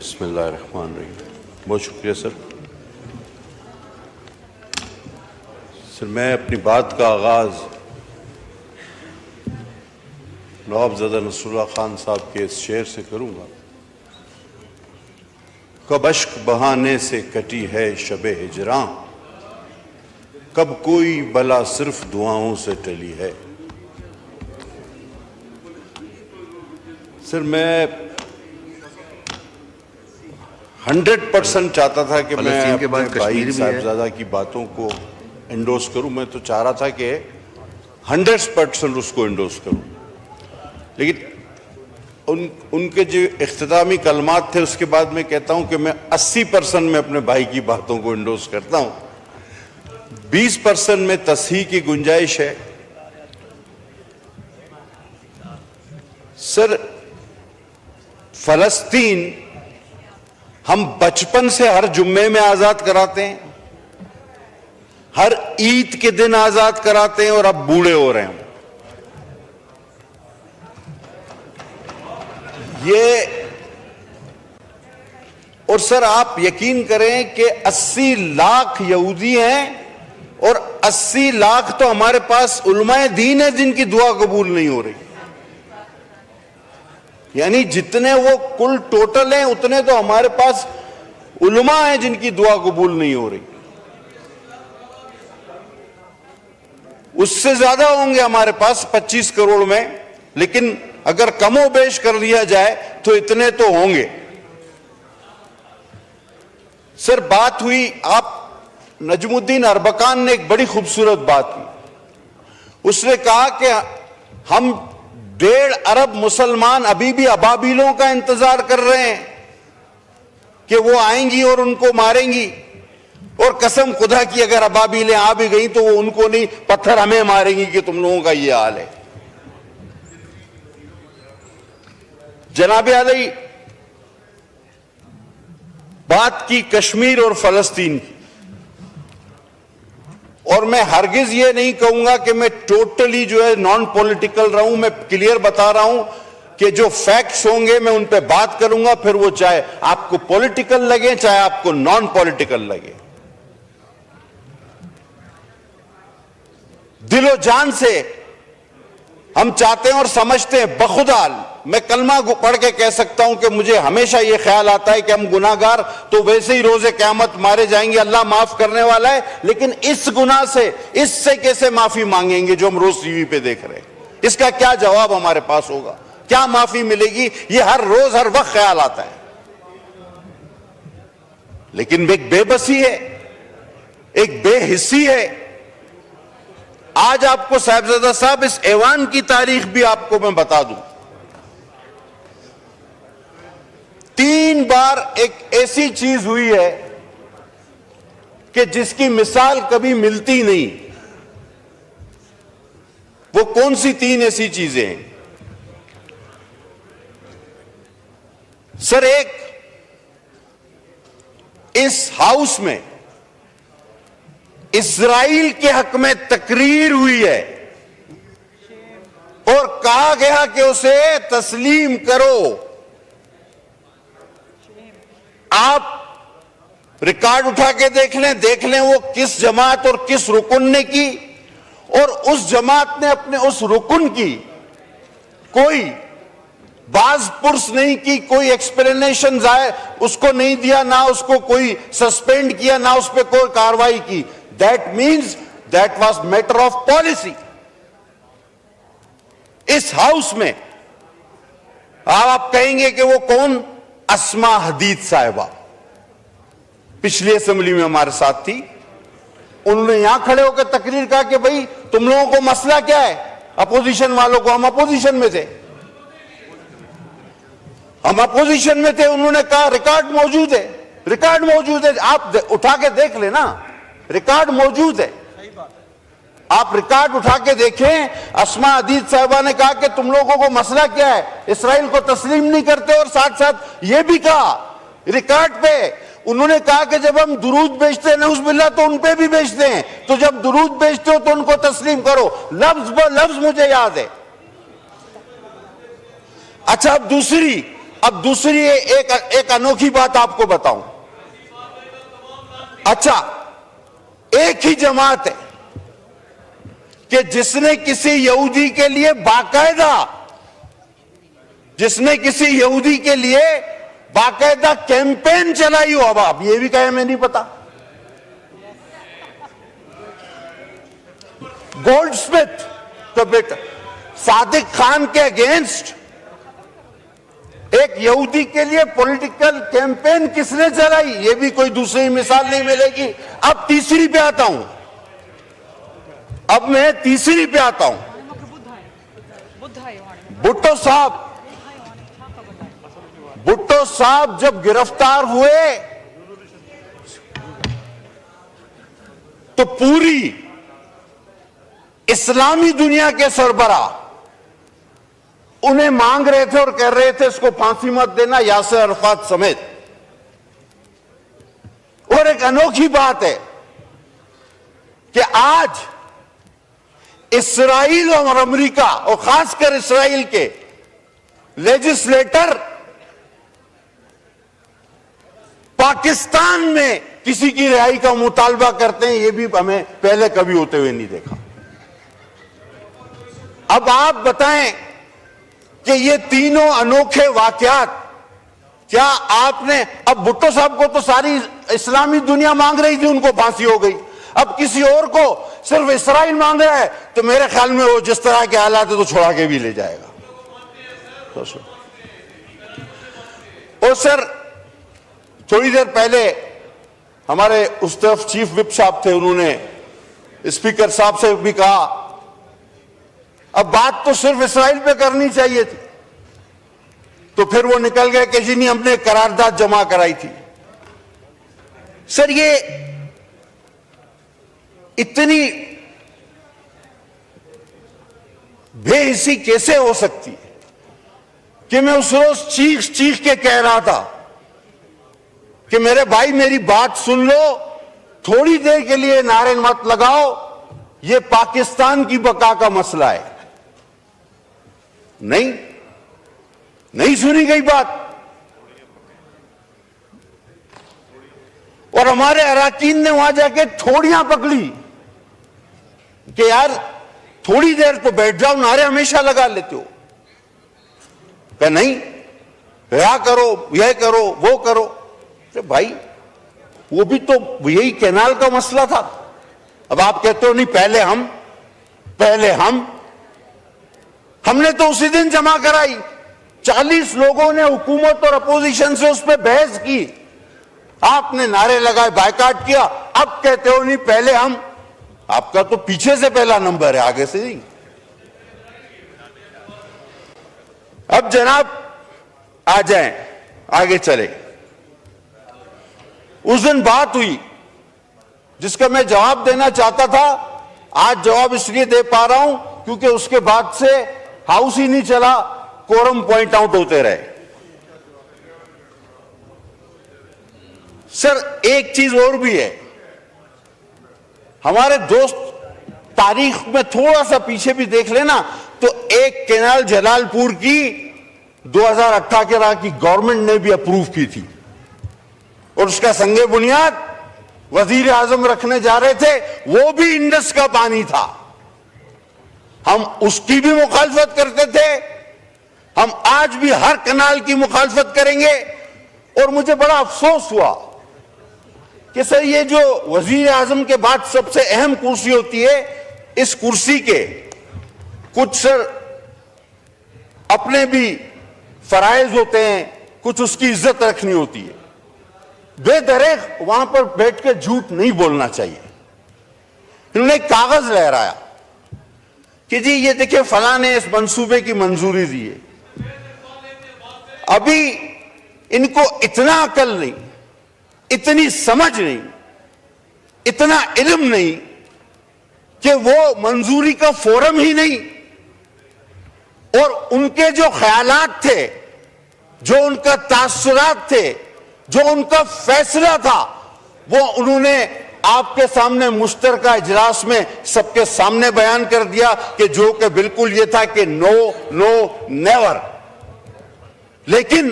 बिस्मिल्लाहिर्रहमानिर्रहीम। बहुत शुक्रिया सर। मैं अपनी बात का आगाज़ नवाबज़ादा नसरुल्लाह खान साहब के इस शेर से करूँगा। कब अश्क बहाने से कटी है शबे हिजरां, कब कोई बला सिर्फ दुआओं से टली है। सर मैं 100% चाहता था कि मैं अपने भाई साहिबजादा की बातों को एंडोर्स करूं। मैं तो चाह रहा था कि 100% उसको एंडोर्स करूं, लेकिन उनके जो इख्तितामी कलमात थे उसके बाद मैं कहता हूं कि मैं 80% में अपने भाई की बातों को एंडोर्स करता हूं, 20% में तस्हीह की गुंजाइश है। सर फलस्तीन हम बचपन से हर जुम्मे में आजाद कराते हैं, हर ईद के दिन आजाद कराते हैं और अब बूढ़े हो रहे हैं। ये और सर आप यकीन करें कि 80 लाख यहूदी हैं और 80 लाख तो हमारे पास उलमाए दीन है जिनकी दुआ कबूल नहीं हो रही। यानी जितने वो कुल टोटल हैं उतने तो हमारे पास उलमा हैं जिनकी दुआ कबूल नहीं हो रही। उससे ज्यादा होंगे हमारे पास 25 करोड़ में, लेकिन अगर कमो बेश कर लिया जाए तो इतने तो होंगे। सर बात हुई, आप नजमुद्दीन अरबकान ने एक बड़ी खूबसूरत बात की। उसने कहा कि हम 1.5 अरब मुसलमान अभी भी अबाबिलों का इंतजार कर रहे हैं कि वो आएंगी और उनको मारेंगी, और कसम खुदा की अगर अबाबिलें आ भी गई तो वो उनको नहीं, पत्थर हमें मारेंगी कि तुम लोगों का ये हाल है। जनाब आली बात की कश्मीर और फलस्तीन की, और मैं हरगिज ये नहीं कहूंगा कि मैं टोटली जो है नॉन पॉलिटिकल रहूं। मैं क्लियर बता रहा हूं कि जो फैक्ट्स होंगे मैं उन पे बात करूंगा, फिर वो चाहे आपको पॉलिटिकल लगे चाहे आपको नॉन पॉलिटिकल लगे। दिलो जान से हम चाहते हैं और समझते हैं, बखुदा मैं कलमा पढ़ के कह सकता हूं कि मुझे हमेशा यह ख्याल आता है कि हम गुनाहगार तो वैसे ही रोजे क़यामत मारे जाएंगे, अल्लाह माफ करने वाला है, लेकिन इस गुनाह से, इससे कैसे माफी मांगेंगे जो हम रोज टीवी पे देख रहे हैं? इसका क्या जवाब हमारे पास होगा? क्या माफी मिलेगी? ये हर रोज हर वक्त ख्याल आता है। लेकिन एक बेबसी है, एक बेहिस्सी है। आज आपको साहिबजादा साहब इस ऐवान की तारीख भी आपको मैं बता दूं। 3 बार एक ऐसी चीज हुई है कि जिसकी मिसाल कभी मिलती नहीं। वो कौन सी 3 ऐसी चीजें हैं? सर एक, इस हाउस में इस्राइल के हक में तकरीर हुई है और कहा गया कि उसे तस्लीम करो। आप रिकॉर्ड उठा के देख लें वो किस जमात और किस रुकन ने की, और उस जमात ने अपने उस रुकन की कोई बाज पुर्स नहीं की, कोई एक्सप्लेनेशन उसको नहीं दिया, ना उसको कोई सस्पेंड किया, ना उस पर कोई कार्रवाई की। That means that was matter of policy. इस हाउस में आप कहेंगे कि वो कौन? अस्मा हदीद साहिबा पिछली असेंबली में हमारे साथ थी। उन्होंने यहां खड़े होकर तकरीर कहा कि भाई तुम लोगों को मसला क्या है, अपोजिशन वालों को। हम अपोजिशन में थे, उन्होंने कहा रिकॉर्ड मौजूद है, रिकॉर्ड मौजूद है, आप उठा के देख लेना, रिकॉर्ड मौजूद है, आप रिकॉर्ड उठा के देखें। अस्मा हदीद साहिबा ने कहा कि तुम लोगों को मसला क्या है, इसराइल को तस्लीम नहीं करते, और साथ साथ ये भी कहा रिकॉर्ड पे, उन्होंने कहा कि जब हम दुरूद भेजते हैं नऊज़ुबिल्लाह तो उन पे भी भेजते हैं, तो जब दुरूद भेजते हो तो उनको तस्लीम करो। लफ्ज ब लफ्ज मुझे याद है। अच्छा अब दूसरी, अब दूसरी एक अनोखी बात आपको बताऊं। अच्छा, एक ही जमात है कि जिसने किसी यहूदी के लिए बाकायदा कैंपेन चलाई हो। अब आप ये भी कहे मैं नहीं पता। गोल्डस्मिथ तो बेटा सादिक खान के अगेंस्ट एक यहूदी के लिए पॉलिटिकल कैंपेन किसने चलाई, ये भी कोई दूसरी मिसाल नहीं मिलेगी। अब तीसरी पे आता हूं, भुट्टो साहब जब गिरफ्तार हुए तो पूरी इस्लामी दुनिया के सरबराह उन्हें मांग रहे थे और कह रहे थे इसको फांसी मत देना, यासिर अरफात समेत। और एक अनोखी बात है कि आज इस्राइल और अमेरिका और खासकर इस्राइल के लेजिस्लेटर पाकिस्तान में किसी की रिहाई का मुतालबा करते हैं, यह भी हमें पहले कभी होते हुए नहीं देखा। अब आप बताएं कि ये तीनों अनोखे वाकयात, क्या आपने, अब भुट्टो साहब को तो सारी इस्लामी दुनिया मांग रही थी, उनको फांसी हो गई। अब किसी और को सिर्फ इस्राइल मांग रहा है, तो मेरे ख्याल में वो जिस तरह के हालात है तो छोड़ा के भी ले जाएगा। और सर, थोड़ी देर पहले हमारे उस तरफ चीफ विप साहब थे, उन्होंने स्पीकर साहब से भी कहा अब बात तो सिर्फ इस्राइल पे करनी चाहिए थी, तो फिर वो निकल गए कि जी नहीं हमने करारदाद जमा कराई थी। सर, ये इतनी बेहिसी कैसे हो सकती है कि मैं उस रोज चीख चीख के कह रहा था कि मेरे भाई मेरी बात सुन लो, थोड़ी देर के लिए नारे मत लगाओ, ये पाकिस्तान की बका का मसला है। नहीं सुनी गई बात। और हमारे अराकीन ने वहां जाके थोड़ियां पकड़ी कि यार थोड़ी देर तो बैठ जाओ, नारे हमेशा लगा लेते हो। क्या नहीं, क्या करो, यह करो, वो करो। तो भाई वो भी तो यही कैनाल का मसला था। अब आप कहते हो नहीं पहले हमने तो उसी दिन जमा कराई। 40 लोगों ने हुकूमत और अपोजिशन से उस पर बहस की, आपने नारे लगाए, बायकाट किया। अब कहते हो नहीं पहले हम। आपका तो पीछे से पहला नंबर है, आगे से नहीं। अब जनाब आ जाएं, आगे चले। उस दिन बात हुई जिसका मैं जवाब देना चाहता था, आज जवाब इसलिए दे पा रहा हूं क्योंकि उसके बाद से हाउस ही नहीं चला, कोरम पॉइंट आउट होते रहे। सर, एक चीज और भी है, हमारे दोस्त तारीख में थोड़ा सा पीछे भी देख लेना तो एक कैनाल जलालपुर की 2018 की गवर्नमेंट ने भी अप्रूव की थी और उसका संगे बुनियाद वजीर आजम रखने जा रहे थे, वो भी इंडस का पानी था। हम उसकी भी मुखालफत करते थे, हम आज भी हर कनाल की मुखालफत करेंगे। और मुझे बड़ा अफसोस हुआ कि सर ये जो वजीर आजम के बाद सबसे अहम कुर्सी होती है, इस कुर्सी के कुछ सर अपने भी फराइज होते हैं, कुछ उसकी इज्जत रखनी होती है। बेदरेक वहां पर बैठ के झूठ नहीं बोलना चाहिए। इन्होंने एक कागज लहराया कि जी ये देखिए फलां ने इस मंसूबे की मंजूरी दी है। अभी इनको इतना अकल नहीं, इतनी समझ नहीं, इतना इल्म नहीं कि वो मंजूरी का फोरम ही नहीं, और उनके जो ख्यालात थे, जो उनका तासुरात थे, जो उनका फैसला था, वो उन्होंने आपके सामने मुश्तरका इजलास में सबके सामने बयान कर दिया कि जो कि बिल्कुल ये था कि नो नो नेवर। लेकिन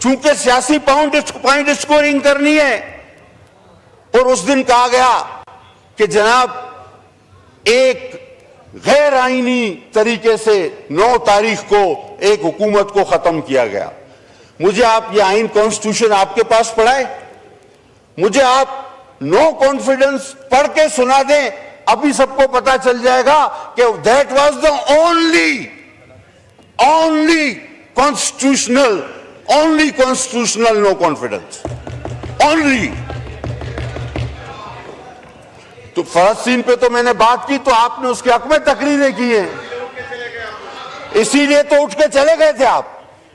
चूंकि सियासी पॉइंट स्कोरिंग करनी है। और उस दिन कहा गया कि जनाब एक गैर आईनी तरीके से 9 तारीख को एक हुकूमत को खत्म किया गया। मुझे आप ये आइन कॉन्स्टिट्यूशन आपके पास पढ़ाए, मुझे आप नो कॉन्फिडेंस पढ़ के सुना दें, अभी सबको पता चल जाएगा कि that was the only constitutional no confidence only. तो फलस्तीन पे तो मैंने बात की, तो आपने उसके हक में तकरीरें की हैं, इसीलिए तो उठ के चले गए थे आप।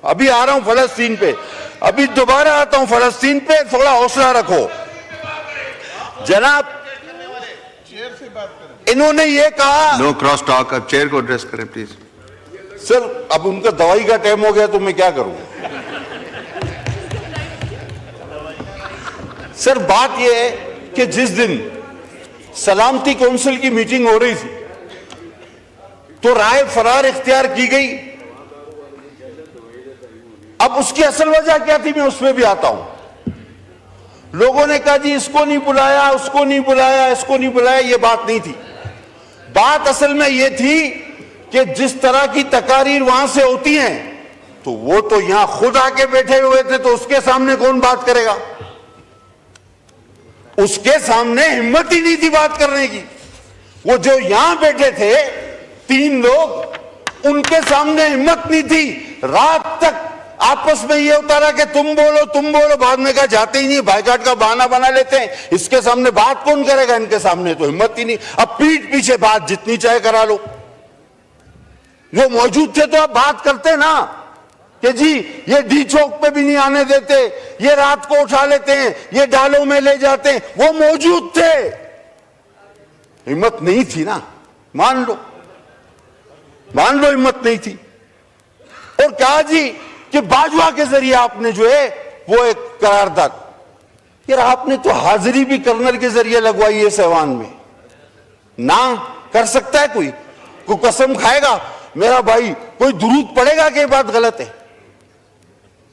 अभी आ रहा हूं फलस्तीन पे, अभी दोबारा आता हूं फलस्तीन पे, थोड़ा हौसला रखो जनाब। इन्होंने ये कहा, नो क्रॉस टॉक, अब चेयर को एड्रेस करें प्लीज। सर अब उनका दवाई का टाइम हो गया तो मैं क्या करूं। सर बात यह है कि जिस दिन सलामती काउंसिल की मीटिंग हो रही थी तो राय फरार इख्तियार की गई। अब उसकी असल वजह क्या थी, मैं उसमें भी आता हूं। लोगों ने कहा जी इसको नहीं बुलाया, उसको नहीं बुलाया, इसको नहीं बुलाया, यह बात नहीं थी। बात असल में यह थी कि जिस तरह की तकारीर वहां से होती हैं, तो वो तो यहां खुद आके बैठे हुए थे, तो उसके सामने कौन बात करेगा। उसके सामने हिम्मत ही नहीं थी बात करने की। वो जो यहां बैठे थे 3 लोग, उनके सामने हिम्मत नहीं थी। रात तक आपस में ये होता रहा कि तुम बोलो, बाद में कहा जाते ही नहीं, बाइकाट का बहाना बना लेते हैं, इसके सामने बात कौन करेगा, इनके सामने तो हिम्मत ही नहीं। अब पीठ पीछे बात जितनी चाहे करा लो। वो मौजूद थे तो आप बात करते ना कि जी ये डी चौक पे भी नहीं आने देते, ये रात को उठा लेते हैं, ये डालों में ले जाते हैं। वो मौजूद थे, हिम्मत नहीं थी ना, मान लो हिम्मत नहीं थी। और कहा जी कि बाजवा के जरिए आपने जो है वो एक करारदाद, यार आपने तो हाजिरी भी कर्नल के जरिए लगवाई है सहवान में। ना कर सकता है कोई कसम खाएगा मेरा भाई, कोई दुरूद पड़ेगा कि बात गलत है।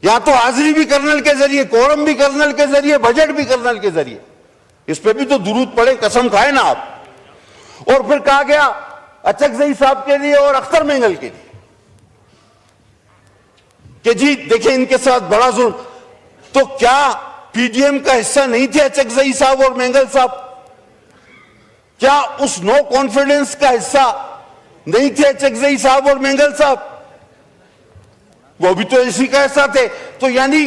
यहां तो हाजिरी भी कर्नल के जरिए, कोरम भी कर्नल के जरिए, बजट भी कर्नल के जरिए, इस पे भी तो दुरूद पड़े, कसम खाए ना आप। और फिर कहा गया अचकजई साहब के लिए और अख्तर मेंगल के लिए कि जी देखिए इनके साथ बड़ा जुल्म। तो क्या पीडीएम का हिस्सा नहीं थे अचकजई साहब और मेंगल साहब? क्या उस नो कॉन्फिडेंस का हिस्सा नहीं थे अचकजई साहब और मेंगल साहब? वो भी तो इसी का हिस्सा थे। तो यानी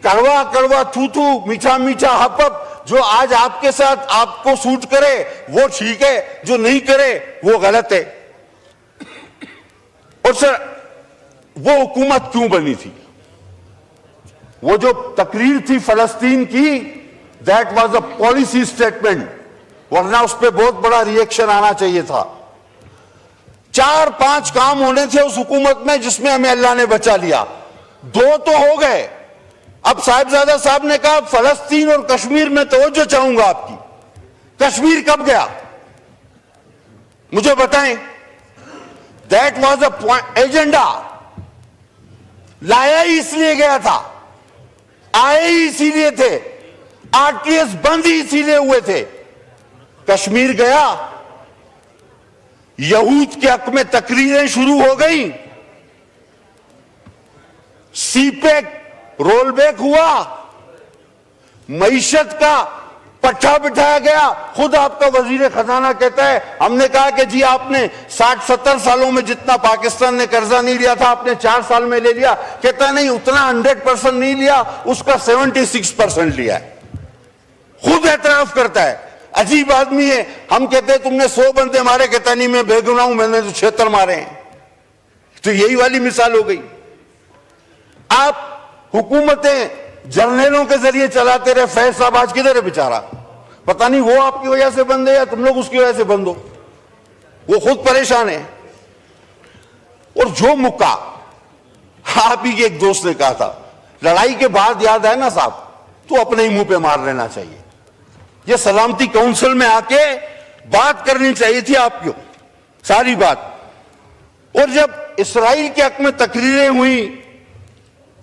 कड़वा कड़वा, थू थू, मीठा मीठा, हप हप, जो आज आपके साथ आपको सूट करे वो ठीक है, जो नहीं करे वो गलत है। और सर वो हुकूमत क्यों बनी थी? वो जो तकरीर थी फलस्तीन की, that was a policy statement, वरना उस पर बहुत बड़ा रिएक्शन आना चाहिए था। 4-5 काम होने थे उस हुकूमत में जिसमें हमें अल्लाह ने बचा लिया। 2 तो हो गए। अब साहिबजादा साहब ने कहा फलस्तीन और कश्मीर में तवज्जो चाहूंगा आपकी। कश्मीर कब गया मुझे बताएं। दैट वाज अ एजेंडा, लाया ही इसलिए गया था, आए ही इसीलिए थे, आरटीएस बंद ही इसीलिए हुए थे। कश्मीर गया, यहूद के हक में तकरीरें शुरू हो गई, सीपेक रोल बैक हुआ, मईशत का पट्टा बिठाया गया। खुद आपका वजीर खजाना कहता है, हमने कहा कि जी आपने 60-70 सालों में जितना पाकिस्तान ने कर्जा नहीं लिया था आपने 4 साल में ले लिया। कहता नहीं, उतना 100% नहीं लिया, उसका 76% लिया है। खुद एतराफ करता है। अजीब आदमी है। हम कहते हैं तुमने 100 बंदे मारे, कहता नहीं मैं बेगुनाह हूं, मैंने तो 76 मारे हैं। तो यही वाली मिसाल हो गई। आप हुकूमतें जर्नलों के जरिए चलाते रहे। फैज साहब आज किधर है बेचारा, पता नहीं वो आपकी वजह से बंद है या तुम लोग उसकी वजह से बंद हो, वो खुद परेशान है। और जो मुक्का आप ही के एक दोस्त ने कहा था, लड़ाई के बाद याद है ना साहब, तो अपने ही मुंह पे मार लेना चाहिए। ये सलामती काउंसिल में आके बात करनी चाहिए थी आपको सारी बात। और जब इसराइल के हक में तकरीरें हुई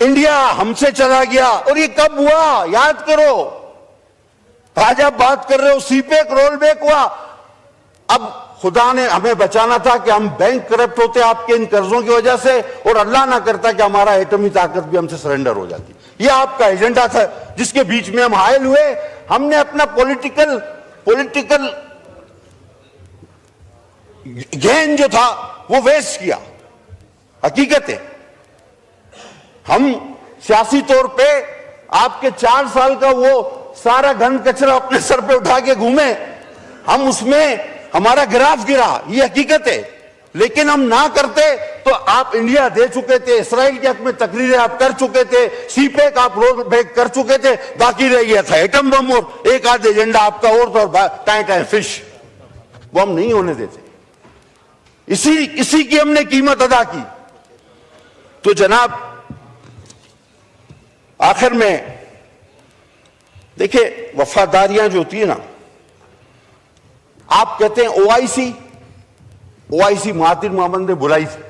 इंडिया हमसे चला गया, और ये कब हुआ याद करो। आज आप बात कर रहे हो सीपेक रोल बैक हुआ। अब खुदा ने हमें बचाना था कि हम बैंक करप्ट होते आपके इन कर्जों की वजह से, और अल्लाह ना करता कि हमारा एटमी ताकत भी हमसे सरेंडर हो जाती। यह आपका एजेंडा था जिसके बीच में हम हायल हुए। हमने अपना पॉलिटिकल गेन जो था वो वेस्ट किया। हकीकत है हम सियासी तौर पे आपके 4 साल का वो सारा गंद कचरा अपने सर पे उठा के घूमे, हम उसमें हमारा ग्राफ गिरा, ये हकीकत है। लेकिन हम ना करते तो आप इंडिया दे चुके थे, इसराइल के हक में तकरीरें आप कर चुके थे, सीपेक आप रोल बैक कर चुके थे, बाकी रह गया था एटम बम और एक आध एजेंडा आपका और टाइम टाइम फिश, वो हम नहीं होने देते। इसी की हमने कीमत अदा की। तो जनाब आखिर में देखिए, वफादारियां जो होती है ना, आप कहते हैं ओआईसी महातिर मोहम्मद ने बुलाई थी,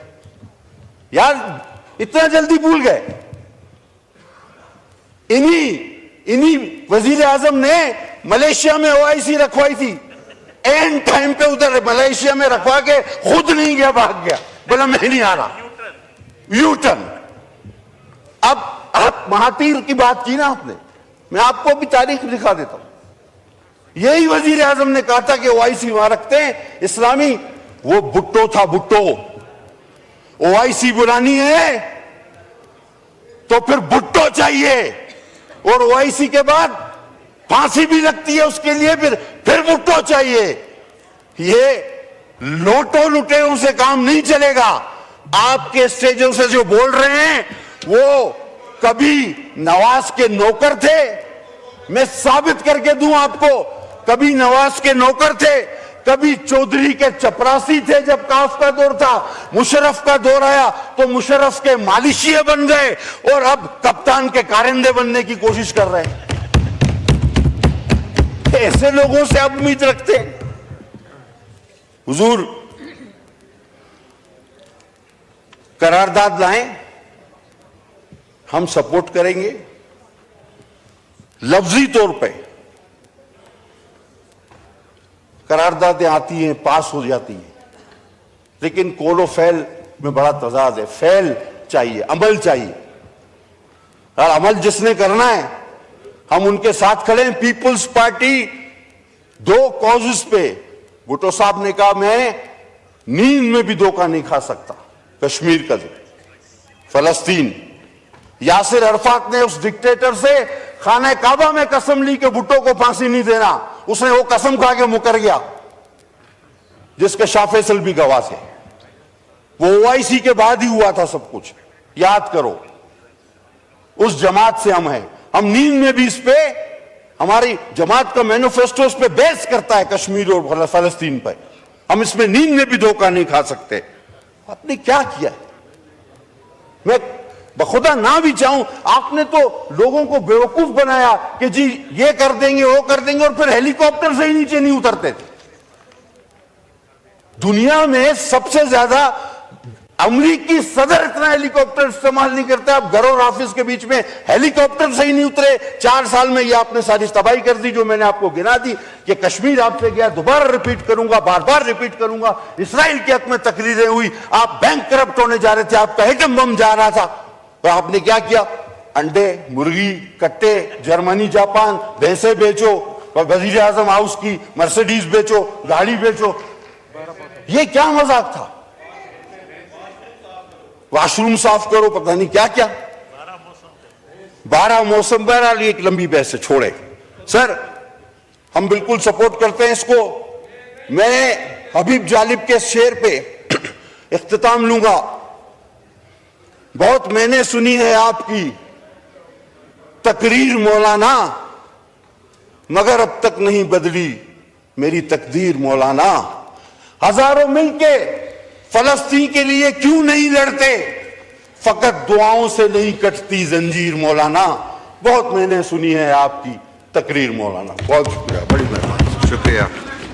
यार इतना जल्दी भूल गए। इन्हीं वजीर आजम ने मलेशिया में ओआईसी रखवाई थी, एंड टाइम पे उधर मलेशिया में रखवा के खुद नहीं गया, भाग गया, बोला मैं नहीं आ रहा, यू टर्न। अब आप महातीर की बात की ना आपने, मैं आपको भी तारीख दिखा देता हूं। यही वजीर आजम ने कहा था कि ओआईसी वहां रखते हैं इस्लामी, वो भुट्टो था, भुट्टो। ओआईसी बुलानी है तो फिर भुट्टो चाहिए, और ओआईसी के बाद फांसी भी लगती है उसके लिए, फिर भुट्टो चाहिए। ये लोटो लुटेरों से काम नहीं चलेगा। आपके स्टेजों से जो बोल रहे हैं वो कभी नवाज के नौकर थे, मैं साबित करके दूं आपको, कभी नवाज के नौकर थे, कभी चौधरी के चपरासी थे। जब काफ का दौर था, मुशर्रफ का दौर आया तो मुशर्रफ के मालिशिये बन गए, और अब कप्तान के कारिंदे बनने की कोशिश कर रहे हैं। ऐसे लोगों से आप उम्मीद रखते हैं? हुजूर करारदाद लाएं, हम सपोर्ट करेंगे। लफ्जी तौर पे करारदादें आती हैं, पास हो जाती हैं, लेकिन कौल फैल में बड़ा तजाद है। फैल चाहिए, अमल चाहिए, और अमल जिसने करना है हम उनके साथ खड़े हैं। पीपुल्स पार्टी 2 कॉजेस पे, भुट्टो साहब ने कहा मैं नींद में भी धोखा नहीं खा सकता। कश्मीर का जो फलस्तीन, यासिर अरफात ने उस डिक्टेटर से खाना काबा में कसम ली कि भुट्टो को फांसी नहीं देना, उसने वो कसम खा के मुकर गया, जिसके शाह फैसल भी गवाह थे। वो ओआईसी के बाद ही हुआ था सब कुछ, याद करो। उस जमात से हम हैं, हम नींद में भी इस पे, हमारी जमात का मैनिफेस्टो इस पे बेस करता है कश्मीर और फलस्तीन पर। हम इसमें नींद में भी धोखा नहीं खा सकते। आपने क्या किया? मैं बखुदा ना भी चाहूं, आपने तो लोगों को बेवकूफ बनाया कि जी ये कर देंगे वो कर देंगे, और फिर हेलीकॉप्टर से ही नीचे नहीं उतरते थे। दुनिया में सबसे ज्यादा अमेरिकी सदर इतना हेलीकॉप्टर इस्तेमाल नहीं करता। आप घर और ऑफिस के बीच में हेलीकॉप्टर से ही नहीं उतरे। 4 साल में ये आपने सारी तबाही कर दी जो मैंने आपको गिना दी। कि कश्मीर आपसे गया, दोबारा रिपीट करूंगा, बार बार रिपीट करूंगा। इसराइल के हक में तकरीरें हुई, आप बैंक करप्ट होने जा रहे थे, आपका एटम बम जा रहा था, तो आपने क्या किया? अंडे, मुर्गी, कट्टे, जर्मनी, जापान, भैंसे बेचो, वजीर आजम हाउस की मर्सिडीज बेचो, गाड़ी बेचो। ये क्या मजाक था? वॉशरूम साफ करो, पता नहीं क्या क्या, 12 मौसम। बहरहाल एक लंबी बहस से छोड़े। सर हम बिल्कुल सपोर्ट करते हैं इसको। मैं हबीब जालिब के शेर पे इख्तिताम लूंगा। बहुत मैंने सुनी है आपकी तकरीर मौलाना, मगर अब तक नहीं बदली मेरी तकदीर मौलाना। हजारों मिलके फलस्तीन के लिए क्यों नहीं लड़ते? फकत दुआओं से नहीं कटती जंजीर मौलाना। बहुत मैंने सुनी है आपकी तकरीर मौलाना। बहुत शुक्रिया, बड़ी मेहरबानी। शुक्रिया।